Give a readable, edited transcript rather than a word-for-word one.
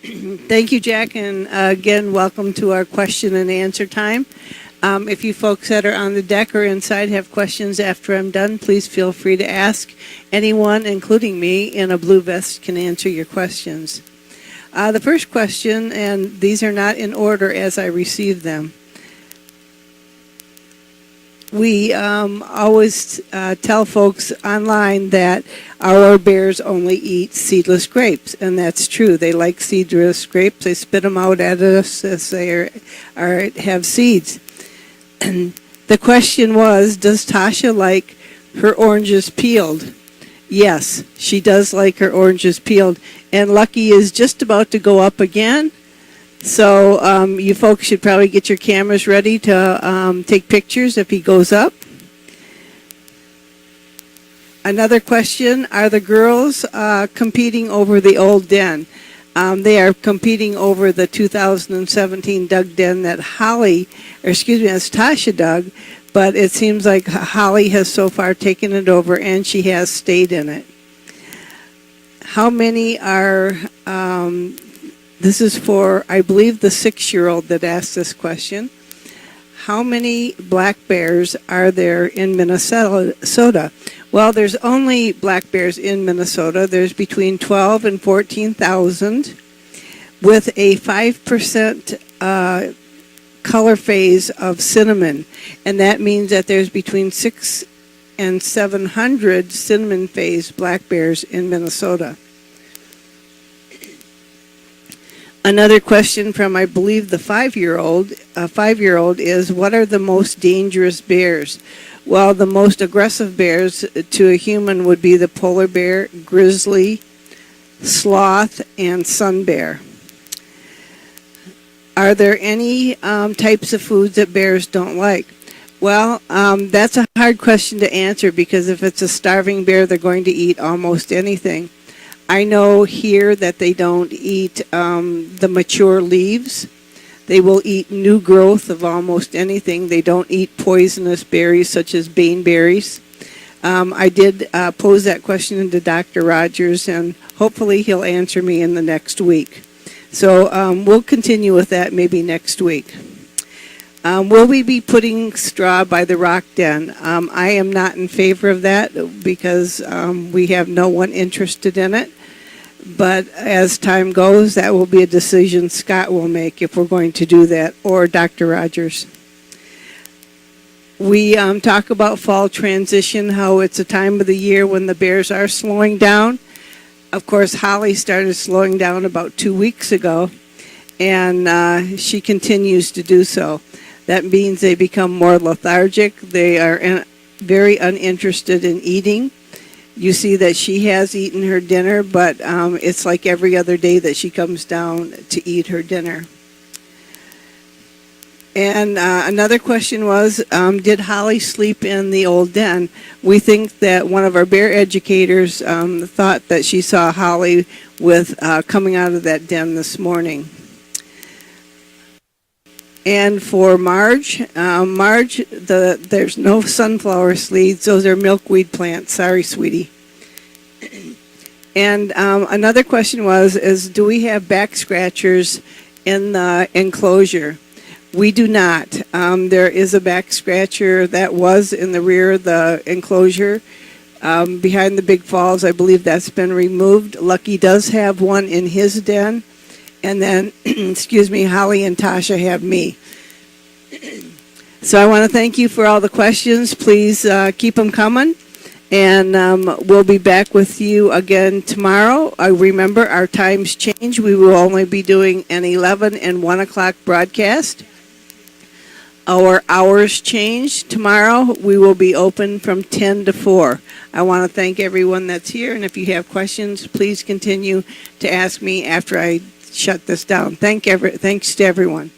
Thank you, Jack, and again, welcome to our question and answer time. If you folks that are on the deck or inside have questions after I'm done, please feel free to ask. Anyone, including me, in a blue vest can answer your questions. The first question, and these are not in order as I received them. We always tell folks online that our bears only eat seedless grapes, and that's true. They like seedless grapes. They spit them out at us as they have seeds. And the question was, does Tasha like her oranges peeled? Yes, she does like her oranges peeled, and Lucky is just about to go up again. So you folks should probably get your cameras ready to take pictures if he goes up. Another question, are the girls competing over the old den? They are competing over the 2017 Dug den that that's Tasha dug, but it seems like Holly has so far taken it over and she has stayed in it. How many are... this is for, I believe, the 6-year-old that asked this question. How many black bears are there in Minnesota? Well, there's only black bears in Minnesota. There's between 12 and 14,000 with a 5% color phase of cinnamon. And that means that there's between 600 and 700 cinnamon phase black bears in Minnesota. Another question from, I believe, the 5-year-old is, what are the most dangerous bears? Well, the most aggressive bears to a human would be the polar bear, grizzly, sloth, and sun bear. Are there any types of foods that bears don't like? Well, that's a hard question to answer because if it's a starving bear, they're going to eat almost anything. I know here that they don't eat the mature leaves. They will eat new growth of almost anything. They don't eat poisonous berries such as baneberries. I did pose that question to Dr. Rogers, and hopefully he'll answer me in the next week. So we'll continue with that maybe next week. Will we be putting straw by the rock den? I am not in favor of that because we have no one interested in it. But as time goes, that will be a decision Scott will make if we're going to do that, or Dr. Rogers. We talk about fall transition, how it's a time of the year when the bears are slowing down. Of course, Holly started slowing down about 2 weeks ago, and she continues to do so. That means they become more lethargic. They are very uninterested in eating. You see that she has eaten her dinner, but it's like every other day that she comes down to eat her dinner. And another question was, did Holly sleep in the old den? We think that one of our bear educators thought that she saw Holly coming out of that den this morning. And for Marge, there's no sunflower seeds. Those are milkweed plants. Sorry, sweetie. And another question is do we have back scratchers in the enclosure? We do not. There is a back scratcher that was in the rear of the enclosure behind the big falls. I believe that's been removed. Lucky does have one in his den. And then, Holly and Tasha have me. So I want to thank you for all the questions. Please keep them coming. And we'll be back with you again tomorrow. Remember, our times change. We will only be doing an 11 and 1 o'clock broadcast. Our hours change. Tomorrow, we will be open from 10 to 4. I want to thank everyone that's here. And if you have questions, please continue to ask me after I shut this down. Thanks to everyone.